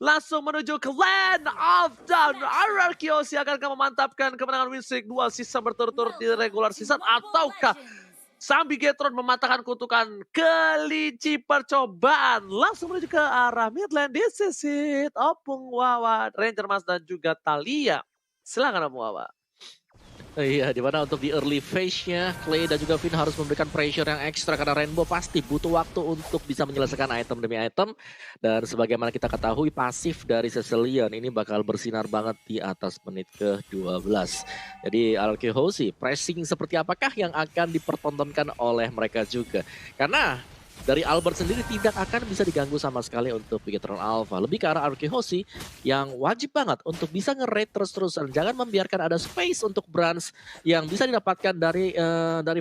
Langsung menuju ke Land of Dawn. Ararkiosi akankah memantapkan kemenangan win streak 2 season berturut-turut di regular season, ataukah sang Bigetron mematahkan kutukan kelinci percobaan langsung menuju ke arah mid lane. This is it. Opung Wawa, Ranger Mas dan juga Thalia. Silakan Opung Wawa. Iya, dimana untuk di early phase-nya, Clay dan juga Finn harus memberikan pressure yang ekstra karena Rainbow pasti butuh waktu untuk bisa menyelesaikan item demi item. Dan sebagaimana kita ketahui, pasif dari Cecilion ini bakal bersinar banget di atas menit ke-12. Jadi Ararkiosi, pressing seperti apakah yang akan dipertontonkan oleh mereka juga? Karena dari Albert sendiri tidak akan bisa diganggu sama sekali untuk Bigetron Alpha. Lebih ke arah Ararkiosi yang wajib banget untuk bisa nge-raid terus-terusan. Jangan membiarkan ada space untuk Brans yang bisa didapatkan dari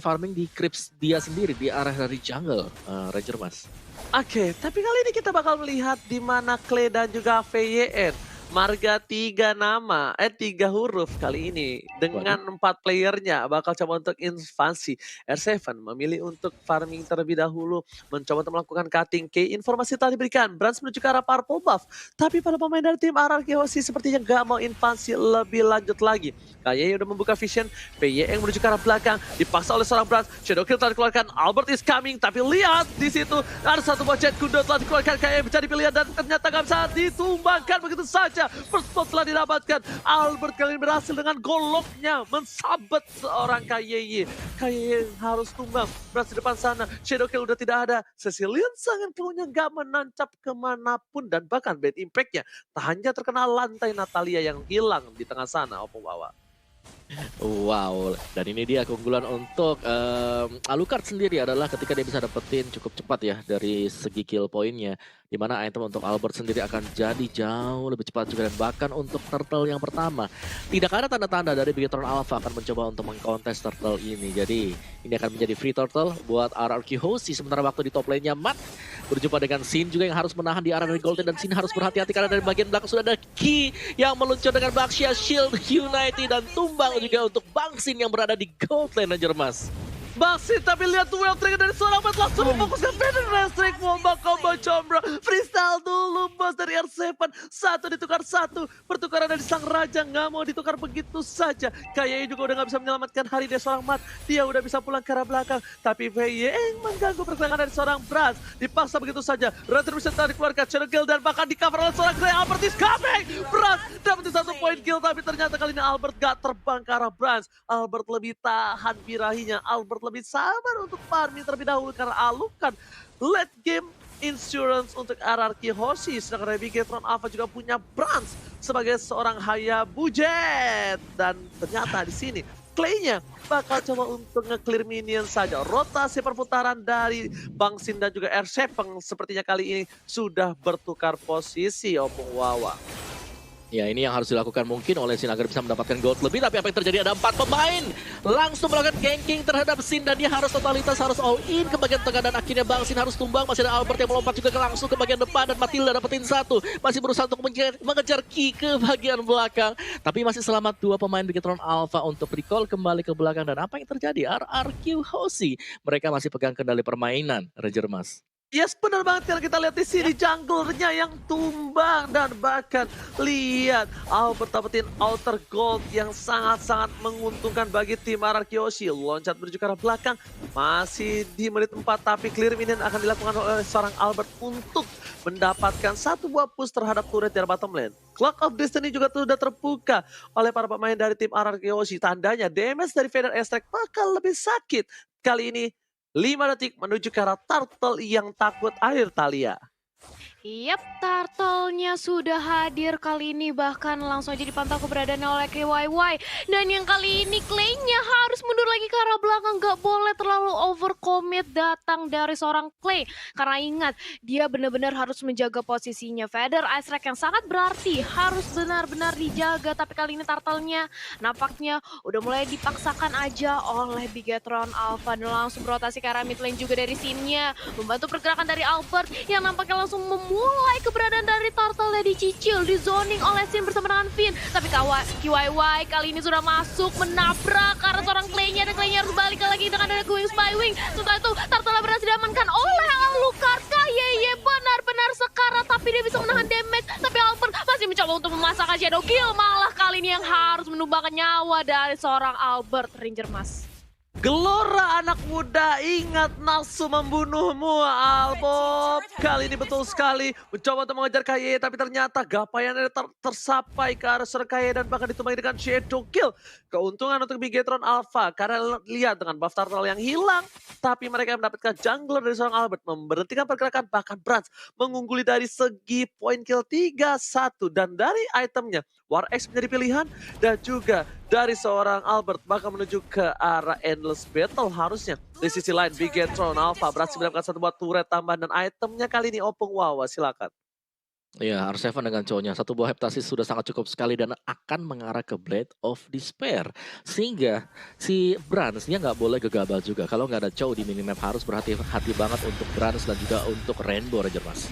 farming di creeps dia sendiri di arah dari jungle. Ranger Mas. Oke, tapi kali ini kita bakal melihat di mana Clay dan juga VYN. Marga 3 nama, 3 huruf kali ini. Dengan 4 playernya bakal coba untuk invasi. R7 memilih untuk farming terlebih dahulu. Mencoba untuk melakukan cutting key. Informasi telah diberikan. Brans menuju ke arah purple buff. Tapi para pemain dari tim Ararkiosi sepertinya gak mau invasi lebih lanjut lagi. Kayaknya udah membuka vision. PY yang menuju ke arah belakang. Dipaksa oleh seorang Brans. Shadow Kill telah dikeluarkan. Albert is coming. Tapi lihat di situ ada satu buah jet kuda telah dikeluarkan. Kayaknya mencari pilihan dan ternyata gak bisa ditumbangkan begitu saja. First spot telah didapatkan. Albert kali ini berhasil dengan goloknya mensabet seorang KYY. KYY harus tumbang. Berhasil di depan sana. Shadow Kill udah tidak ada. Cecilion sangat pelunya gak menancap kemanapun. Dan bahkan bad impact-nya tak hanya terkena lantai Natalia yang hilang di tengah sana. Opung Wawa. Wow, dan ini dia keunggulan untuk Alucard sendiri adalah ketika dia bisa dapetin cukup cepat ya dari segi kill poinnya. Dimana item untuk Albert sendiri akan jadi jauh lebih cepat juga dan bahkan untuk turtle yang pertama. Tidak ada tanda-tanda dari Bigetron Alpha akan mencoba untuk mengkontes turtle ini. Jadi ini akan menjadi free turtle buat Ararkiosi. Sementara waktu di top lane-nya Matt berjumpa dengan Sin juga yang harus menahan di arah dari Golden. Dan Sin harus berhati-hati karena dari bagian belakang sudah ada Ki yang meluncur dengan Baxia Shield United dan tumbang juga untuk Bang Sin yang berada di gold lane Ranger Mas. Basit, tapi lihat duel trigger dari seorang Matt langsung memfokuskan Venom Restrict. Womba combo combro. Freestyle dulu bos dari R7. Satu ditukar satu. Pertukaran dari sang raja nggak mau ditukar begitu saja. Kayaknya juga udah nggak bisa menyelamatkan hari dari seorang Matt. Dia udah bisa pulang ke arah belakang. Tapi VY mengganggu pergerakan dari seorang Brans. Dipaksa begitu saja. Retribution telah dikeluarkan. Shadow Kill dan bahkan di cover oleh seorang Grey. Albert is coming. Brans dapetin 1 poin kill. Tapi ternyata kali ini Albert gak terbang ke arah Brans. Albert lebih tahan birahinya. Albert lebih sabar untuk farming terlebih dahulu karena Alucard late game insurance untuk Ararkiosi. Sedangkan Bigetron Alpha juga punya Brans sebagai seorang Hayabujet. Dan ternyata di sini Clay-nya bakal coba untuk nge-clear minion saja. Rotasi perputaran dari Bang Sin dan juga R7 sepertinya kali ini sudah bertukar posisi Opung Wawa. Ya ini yang harus dilakukan mungkin oleh Sin agar bisa mendapatkan gold lebih. Tapi apa yang terjadi, ada 4 pemain langsung melakukan ganking terhadap Sin. Dan dia harus totalitas, harus all in ke bagian tengah. Dan akhirnya Bang Sin harus tumbang. Masih ada Albert yang melompat juga langsung ke bagian depan. Dan Matilda dapetin 1. Masih berusaha untuk mengejar Ki ke bagian belakang. Tapi masih selamat 2 pemain Bigetron Alpha untuk recall kembali ke belakang. Dan apa yang terjadi? Ararkiosi mereka masih pegang kendali permainan Ranger Mas. Yes, benar banget kalau kita lihat di sini junglernya yang tumbang dan bahkan lihat Albert dapetin outer gold yang sangat-sangat menguntungkan bagi tim Ararkiosi. Loncat menuju ke arah belakang masih di menit 4 tapi clear minion akan dilakukan oleh seorang Albert untuk mendapatkan 1 buah push terhadap turret dari bottom lane. Clock of Destiny juga sudah terbuka oleh para pemain dari tim Ararkiosi. Tandanya damage dari Vader Airstrike bakal lebih sakit kali ini. 5 detik menuju ke arah turtle yang takut air Thalia. Yap, turtle-nya sudah hadir kali ini, bahkan langsung aja dipantau keberadaannya oleh KYY. Dan yang kali ini Clay-nya harus mundur lagi ke arah belakang, gak boleh terlalu overcommit datang dari seorang Clay. Karena ingat, dia benar-benar harus menjaga posisinya. Feather Ice Rack yang sangat berarti harus benar-benar dijaga, tapi kali ini turtle-nya nampaknya udah mulai dipaksakan aja oleh Bigetron Alpha. Dan langsung berotasi ke arah mid lane juga dari scene-nya, membantu pergerakan dari Albert yang nampaknya langsung mulai keberadaan dari turtle-nya dicicil, di zoning oleh Sin bersama dengan Finn. Tapi KYY kali ini sudah masuk menabrak karena seorang Clay-nya, dan Clay-nya harus balik lagi dengan ada Going Spy Wing. Setelah itu turtle berhasil diamankan oleh Alucard. KYY benar-benar benar sekarat tapi dia bisa menahan damage. Tapi Albert masih mencoba untuk memasakkan Shadow Kill. Malah kali ini yang harus menumbangkan nyawa dari seorang Albert Ranger Mas. Gelora anak muda, ingat nafsu membunuhmu, Albert. Kali ini betul sekali mencoba untuk mengejar KY, tapi ternyata gapaiannya tersapai ke arah seorang KY dan bahkan ditumpangi dengan Shadow Kill. Keuntungan untuk Bigetron Alpha karena lihat dengan buff turtle yang hilang, tapi mereka mendapatkan jungler dari seorang Albert, memberhentikan pergerakan, bahkan Brans mengungguli dari segi poin kill 3-1 dan dari itemnya War X menjadi pilihan dan juga dari seorang Albert bahkan menuju ke arah Endless Battle harusnya. Di sisi lain Bigetron Alpha berhasil mendapatkan satu buah turret tambahan dan itemnya kali ini Opung Wawa, silakan. Iya, R7 dengan cowoknya. Satu buah heptasis sudah sangat cukup sekali dan akan mengarah ke Blade of Despair. Sehingga si Brans nggak boleh gegabah juga. Kalau nggak ada cow di minimap harus berhati-hati banget untuk Brans dan juga untuk Rainbow Ranger Mas.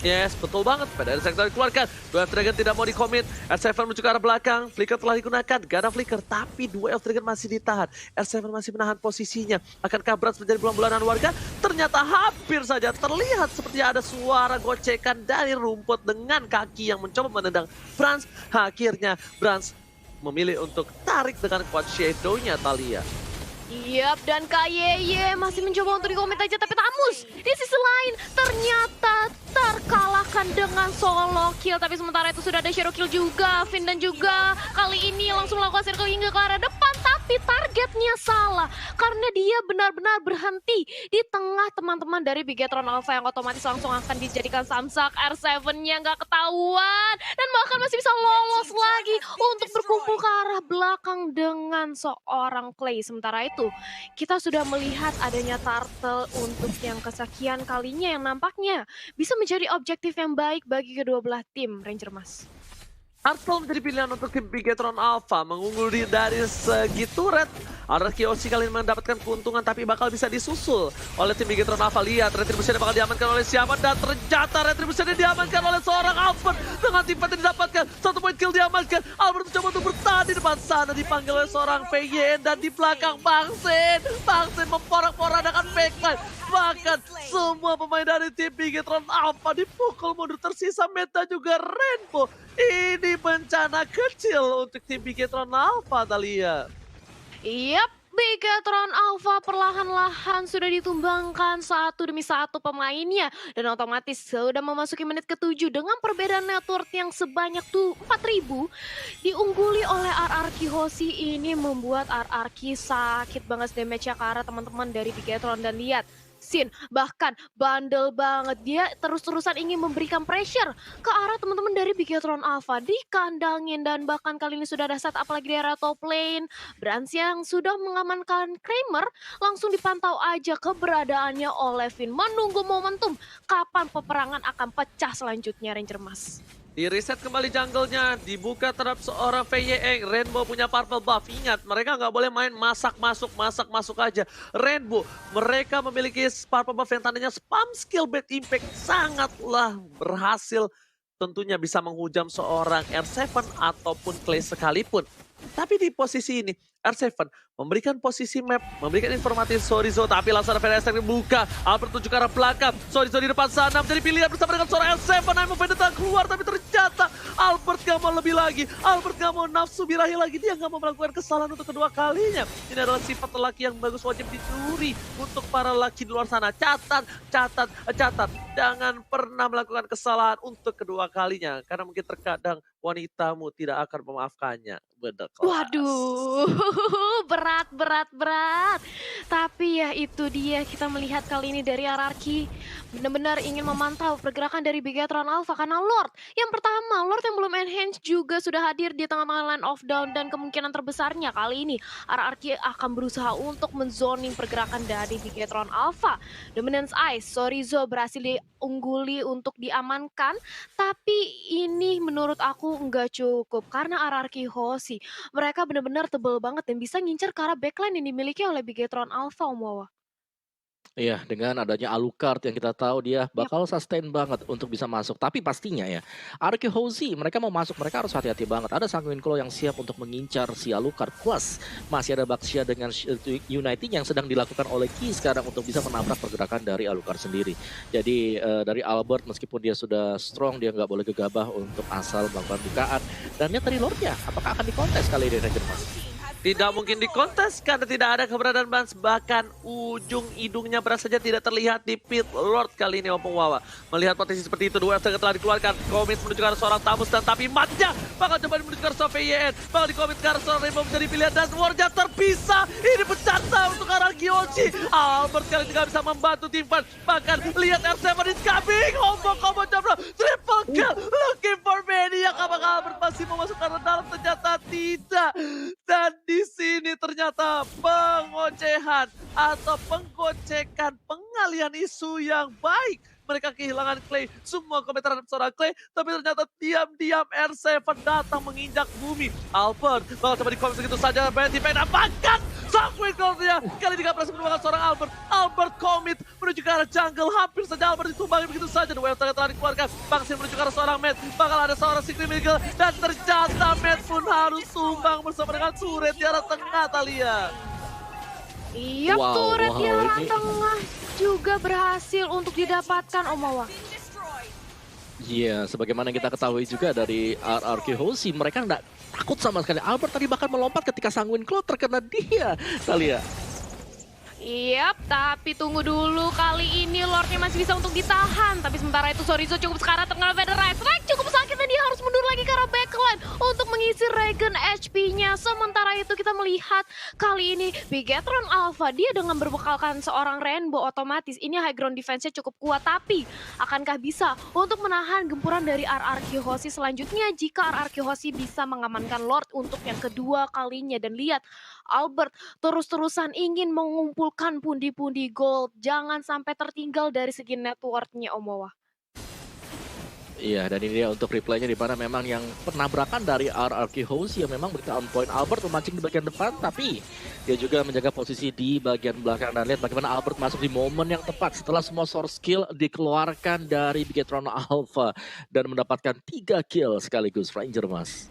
Yes, betul banget. Pada sektor dikeluarkan. Dua Dragon tidak mau dikomit. R7 menuju ke arah belakang. Flicker telah digunakan. Gak ada Flicker. Tapi dua Elf Dragon masih ditahan. R7 masih menahan posisinya. Akankah Brans menjadi bulan-bulanan warga? Ternyata hampir saja terlihat seperti ada suara gocekan dari rumput dengan kaki yang mencoba menendang Brans. Akhirnya Brans memilih untuk tarik dengan kuat Shadow-nya Thalia. Yap, dan KYY masih mencoba untuk dikomit aja, tapi Tamus di sisi lain ternyata terkalahkan dengan solo kill. Tapi sementara itu sudah ada Shadow Kill juga, Finn dan juga kali ini langsung melakukan circle hingga ke arah depan. Tapi targetnya salah, karena dia benar-benar berhenti di tengah teman-teman dari Bigetron Alpha yang otomatis langsung akan dijadikan samsak. R7-nya nggak ketahuan, dan bahkan masih bisa lolos lagi untuk berkumpul ke arah belakang dengan seorang Clay. Sementara itu, kita sudah melihat adanya Turtle untuk yang kesekian kalinya yang nampaknya bisa menjadi objektif yang baik bagi kedua belah tim, Ranger Mas. Turtle menjadi pilihan untuk tim Bigetron Alpha, mengungguli dari segi turret. Arkeosi kali ini mendapatkan keuntungan tapi bakal bisa disusul oleh tim Bigetron Alpha. Lihat, Retribution bakal diamankan oleh siapa dan ternyata Retribution diamankan oleh seorang Albert dengan timpat yang didapatkan. Satu poin kill diamankan. Albert mencoba untuk bertahan di depan sana, dipanggil oleh seorang PYN dan di belakang Bangsen. Bangsen memporak-porandakan backline. Bahkan semua pemain dari tim Bigetron Alpha dipukul mundur, tersisa Meta juga Rainbow. Ini bencana kecil untuk tim Bigetron Alpha, Thalia. Yap, Bigetron Alpha perlahan-lahan sudah ditumbangkan satu demi satu pemainnya. Dan otomatis sudah memasuki menit ke-7 dengan perbedaan network yang sebanyak 4.000. Diungguli oleh RRQ Hoshi, ini membuat RRQ sakit banget damage-nya ke arah teman-teman dari Bigetron. Dan lihat, Sin bahkan bandel banget, dia terus-terusan ingin memberikan pressure ke arah teman-teman dari Bigetron Alpha, dikandangin. Dan bahkan kali ini sudah ada setup lagi di area top lane. Brans yang sudah mengamankan Kramer langsung dipantau aja keberadaannya oleh Finn, menunggu momentum kapan peperangan akan pecah selanjutnya, Ranger Mas. Di reset kembali jungle-nya, dibuka terhadap seorang VYE. Rainbow punya purple buff. Ingat, mereka nggak boleh main masak masuk aja. Rainbow, mereka memiliki purple buff yang tandanya spam skill bad impact. Sangatlah berhasil tentunya bisa menghujam seorang R7 ataupun Clay sekalipun. Tapi di posisi ini, R7 memberikan posisi map, memberikan informatif Sorizo, tapi langsung ada Vendetta dibuka. Albert tuju ke arah belakang, Sorizo di depan sana menjadi pilihan bersama dengan seorang R7. Namun Vendetta keluar, tapi ternyata Albert gak mau lebih lagi. Albert gak mau nafsu birahi lagi, dia gak mau melakukan kesalahan untuk kedua kalinya. Ini adalah sifat lelaki yang bagus, wajib dicuri untuk para lelaki di luar sana. Catat, jangan pernah melakukan kesalahan untuk kedua kalinya, karena mungkin terkadang wanitamu tidak akan memaafkannya. Bener kelas. Waduh, berat. Tapi ya itu dia, kita melihat kali ini dari RRQ benar-benar ingin memantau pergerakan dari Bigetron Alpha karena Lord. Yang pertama, Lord yang belum enhance juga sudah hadir di tengah-tengah line of down, dan kemungkinan terbesarnya kali ini RRQ akan berusaha untuk menzoning pergerakan dari Bigetron Alpha. Dominance Ice, Sorizo berhasil diungguli untuk diamankan, tapi ini menurut aku nggak cukup karena RRQ Hoshi mereka benar-benar tebel banget dan bisa ngincer ke arah backline yang dimiliki oleh Bigetron Alpha, Om Wawa. Iya, dengan adanya Alucard yang kita tahu dia Yap. bakal sustain banget untuk bisa masuk. Tapi pastinya ya, Arky Hozi mereka mau masuk, mereka harus hati-hati banget. Ada Sanguine Claw yang siap untuk mengincar si Alucard. Plus, masih ada Baxia dengan United yang sedang dilakukan oleh Ki sekarang untuk bisa menabrak pergerakan dari Alucard sendiri. Jadi dari Albert meskipun dia sudah strong, dia nggak boleh gegabah untuk asal melakukan bukaan. Dan lihat dari Lordnya, apakah akan dikontes kali ini Ranger Mas? Tidak mungkin dikontes karena tidak ada keberadaan Bans. Bahkan ujung hidungnya beras saja tidak terlihat di pit Lord kali ini Opung Wawa. Melihat potensi seperti itu, dua FTG telah dikeluarkan. Komit menuju ke arah seorang Tamus dan tapi matnya bakal coba menuju ke arah seorang VYN. Bakal dikomit ke arah seorang Rainbow menjadi pilihan dan Warja terpisah. Ini pecata untuk arah Gyoji. Albert kali ini tidak bisa membantu tim fight. Bahkan lihat R7 is coming. Combo Jabra. Triple kill. Looking for Maniac. Apakah Albert masih mau masuk ke arah dalam? Ternyata tidak. Dan di sini ternyata pengocehan atau penggocekan pengalihan isu yang baik. Mereka kehilangan Clay, semua komentar terhadap seorang Clay, tapi ternyata diam-diam R7 datang menginjak bumi. Albert bakal coba dikomit begitu saja, Betty dapatkan Sanguine Claw-nya. Kali ini gak berhasil menemukan seorang Albert. Albert komit menuju ke arah jungle, hampir saja Albert ditumbangi begitu saja. Dua FTG telah dikeluarkan, Bangsin menuju ke arah seorang Matt. Bakal ada seorang Secret Miguel, dan ternyata Matt pun harus tumbang bersama dengan Suret di arah tengah, Thalia. Iya, Wow, turret di wow, arah ini- tengah juga berhasil untuk didapatkan Omawa. Iya, sebagaimana kita ketahui juga dari RRQ Hozi, mereka nggak takut sama sekali. Albert tadi bahkan melompat ketika Sanguine Claw terkena dia, Thalia. Yap, tapi tunggu dulu, kali ini Lordnya masih bisa untuk ditahan. Tapi sementara itu Sorizo cukup sekarang terkena Featherite Strike, cukup sakit dan dia harus mundur lagi ke arah backline untuk mengisi regen HP-nya. Sementara itu kita melihat kali ini Bigetron Alpha, dia dengan berbekalkan seorang Rainbow otomatis ini high ground defense-nya cukup kuat. Tapi akankah bisa untuk menahan gempuran dari RRQ Hozi selanjutnya jika RRQ Hozi bisa mengamankan Lord untuk yang kedua kalinya. Dan lihat Albert terus-terusan ingin mengumpulkan pundi-pundi gold. Jangan sampai tertinggal dari segi network-nya Omawa. Iya, dan ini dia untuk replaynya di mana memang yang penabrakan dari RRQ Hozi yang memang berita on point. Albert memancing di bagian depan, tapi dia juga menjaga posisi di bagian belakang. Dan lihat bagaimana Albert masuk di momen yang tepat setelah semua source skill dikeluarkan dari Bigetron Alpha dan mendapatkan 3 kill sekaligus Ranger, Mas.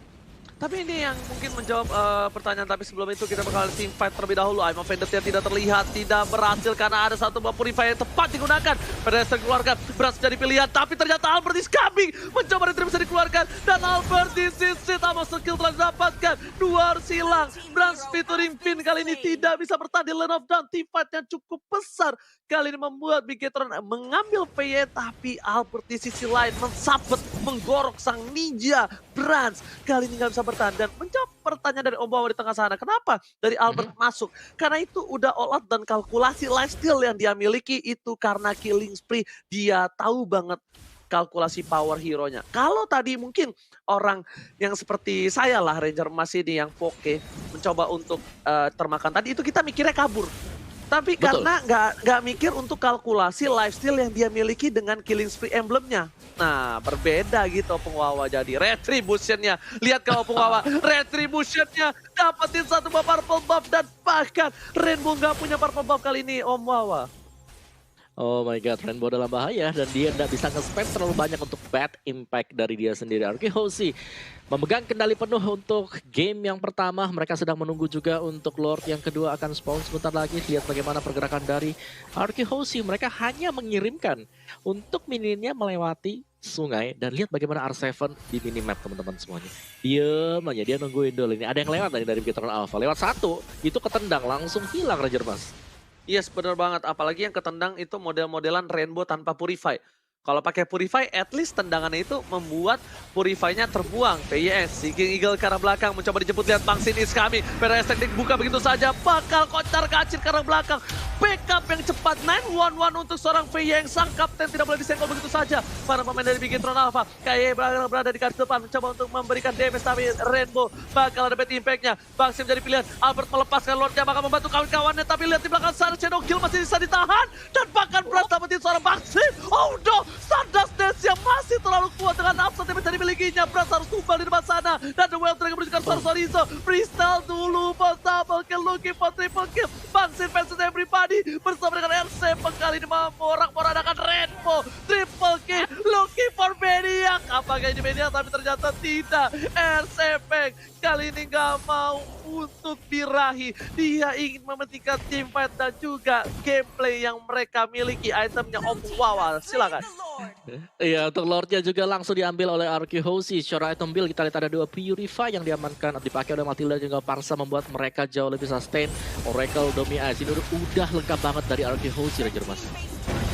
Tapi ini yang mungkin menjawab pertanyaan, tapi sebelum itu kita bakal team fight terlebih dahulu. I'm offended yang tidak terlihat, tidak berhasil karena ada satu buah purify yang tepat digunakan. Pedestrian keluarkan, Brans jadi pilihan, tapi ternyata Albert is coming. Mencoba retrieve bisa dikeluarkan, dan Albert disisir sama skill telah didapatkan. Dua harus hilang, Brans featuring Finn kali ini tidak bisa bertahan di lane of down. Team fight yang cukup besar kali ini membuat Bigetron mengambil PY, tapi Albert di sisi lain mensabet, menggorok sang ninja Brans. Kali ini nggak bisa bertahan dan menjawab pertanyaan dari Om Bawa di tengah sana. Kenapa dari Albert masuk? Karena itu udah all out dan kalkulasi lifesteal yang dia miliki itu karena killing spree. Dia tahu banget kalkulasi power hero-nya. Kalau tadi mungkin orang yang seperti saya lah, Ranger Mas ini yang Poke mencoba untuk termakan tadi, itu kita mikirnya kabur. Tapi Betul. karena nggak mikir untuk kalkulasi lifesteal yang dia miliki dengan killing spree emblemnya. Nah, berbeda gitu Opung Wawa jadi retribution-nya. Lihat kalau Opung Wawa, retribution-nya dapetin satu buah purple buff dan bahkan Rainbow nggak punya purple buff kali ini Om Wawa. Oh my god, Rainbow dalam bahaya dan dia tidak bisa nge-spam terlalu banyak untuk bad impact dari dia sendiri. RRQ Hozi memegang kendali penuh untuk game yang pertama. Mereka sedang menunggu juga untuk Lord yang kedua akan spawn sebentar lagi. Lihat bagaimana pergerakan dari RRQ Hozi. Mereka hanya mengirimkan untuk mininnya melewati sungai. Dan lihat bagaimana R7 di minimap teman-teman semuanya. Diem aja, dia nungguin dulu ini. Ada yang lewat tadi dari Bigetron Alpha. Lewat satu, itu ketendang langsung hilang Ranger Mas. Yes, benar banget. Apalagi yang ketendang itu model-modelan Rainbow tanpa Purify. Kalau pakai Purify, at least tendangannya itu membuat Purify-nya terbuang. PYS, Seeking Eagle ke arah belakang, mencoba dijemput, lihat Bangsin is kami. PRS teknik buka begitu saja, bakal kocar kacir ke arah belakang. Backup yang cepat, 911 untuk seorang VY yang sang kapten tidak boleh disenggol begitu saja. Para pemain dari Bigetron Alpha, kayak berada di garis depan, mencoba untuk memberikan damage, tapi Rainbow bakal ada bad impact-nya. Bangsin menjadi pilihan, Albert melepaskan Lordnya, bakal membantu kawan-kawannya, tapi lihat di belakang sana, Shadow Kill masih bisa ditahan. Dan bahkan Brans dapetin seorang Bangsin. Oh no! Stardust Dance yang masih terlalu kuat dengan upset yang menjadi milikinya. Brans harus tumbang di depan sana. Dan The Wild Dragon menunjukkan Sorizo. Freestyle dulu, possible kill, looking for triple kill. Bangsin versus everybody. terjadi bersama dengan RC kali ini memorak-morandakan Rainbow. Triple kill, looking for Maniac. Apakah ini Maniac? Tapi ternyata tidak. RC kali ini nggak mau untuk birahi. Dia ingin mementingkan teamfight dan juga gameplay yang mereka miliki. Itemnya Om Wawa, silakan. Iya, untuk Lordnya juga langsung diambil oleh RQ Hoshi. Secara item build kita lihat ada 2 Purify yang diamankan, dipakai oleh Matilda juga Parsa, membuat mereka jauh lebih sustain. Oracle, Domi Ice ini udah lengkap banget dari RQ Hoshi, Ranger Mas.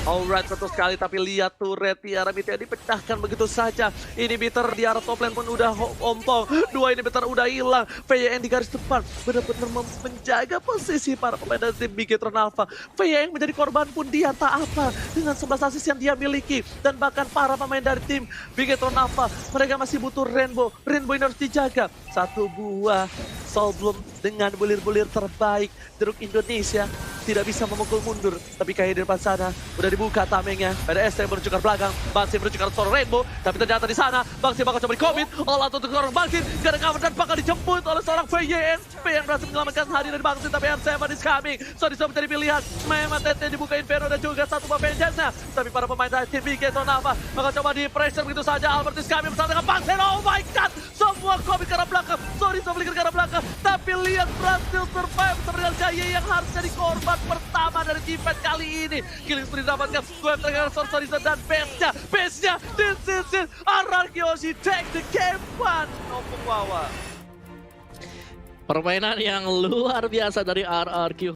Alright, betul sekali, tapi lihat turret Tiara Mitya dipecahkan begitu saja. Inhibitor di arah top lane pun udah ompong. 2 inhibitor udah hilang. VYN di garis depan benar-benar menjaga posisi para pemain dari tim Bigetron Alpha. VYN menjadi korban pun dia tak apa dengan 11 assist yang dia miliki. Dan bahkan para pemain dari tim Bigetron Alpha, mereka masih butuh Rainbow. Rainbow ini harus dijaga. 1 buah Soul Bloom dengan bulir-bulir terbaik Jeruk Indonesia tidak bisa memukul mundur, tapi kayak di depan sana udah dibuka tamengnya. PDS yang menuju ke belakang, Bangsi menuju ke seorang Rainbow, tapi ternyata di sana Bangsi bakal coba di-commit, all out untuk seorang Bangsi, gak ada cover dan bakal dijemput oleh seorang VYN. yang berhasil menyelamatkan Hadi dari Bangsi, tapi R7 is coming. So bisa menjadi pilihan, memang TT dibuka Inferno dan juga satu buah vengeance-nya. Tapi para pemain dari tim Bigetron Alpha bakal coba di-pressure begitu saja. Albert is coming bersama dengan Bangsi, oh my god! Semua komik ke arah belakang, Soblik ke arah belakang, tapi lihat berhasil survive bersama dengan Jaya yang harus jadi korban pertama dari tim fight kali ini. Killing spree didapatkan, gue terkena Sorcerer dan base-nya, this is it, RRQ Hoshi take the game one. Nopung Wawa. Permainan yang luar biasa dari RRQ